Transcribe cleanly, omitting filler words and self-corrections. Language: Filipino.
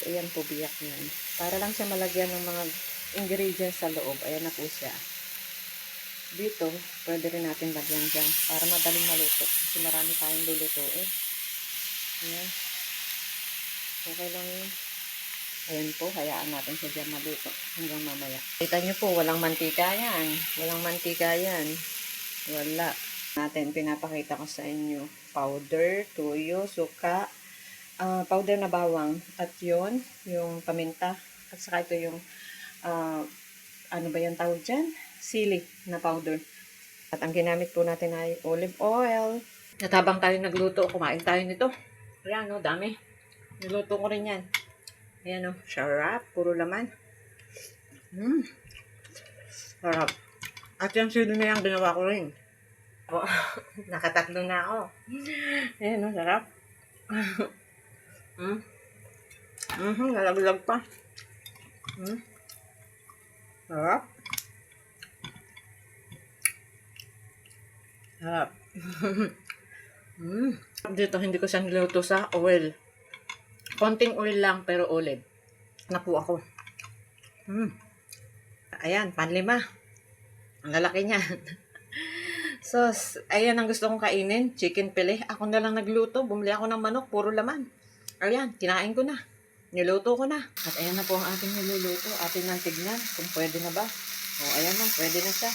Ayan po, biyak yan. Para lang siya malagyan ng mga ingredients sa loob. Ayan na po siya. Dito, pwede rin natin lagyan dyan para madaling maluto. Kasi marami tayong luluto eh. Ayan. Okay lang yun. Ayan po, hayaan natin siya dyan maluto hanggang mamaya. Kita nyo po, walang mantika yan. Walang mantika yan. Wala. Natin, pinapakita ko sa inyo. Powder, tuyo, suka, powder na bawang. At yun, yung paminta. At saka ito yung, ano ba yung tawag dyan? Sili na powder. At ang ginamit po natin ay olive oil. At habang tayo nagluto, kumain tayo nito. Ayan, no, dami. Niluto ko rin yan. Ayan, no, sarap. Puro laman. Sarap. At yung sili na yan, ginawa ko rin. Oh, nakatatlo na ako. Ayan, no, sarap. Nalaglag pa. Sarap. Sarap. Dito, hindi ko siya niluto sa oil. Konting oil lang, pero olive. Naku ako. Ayan, panlima. Ang lalaki niya. So, ayan ang gusto kong kainin. Chicken pili. Ako na lang nagluto. Bumili ako ng manok. Puro laman. Ayan, kinain ko na. Niluto ko na. At ayan na po ang ating niluluto. Atin nang tignan kung pwede na ba. O, ayan na. Pwede na siya.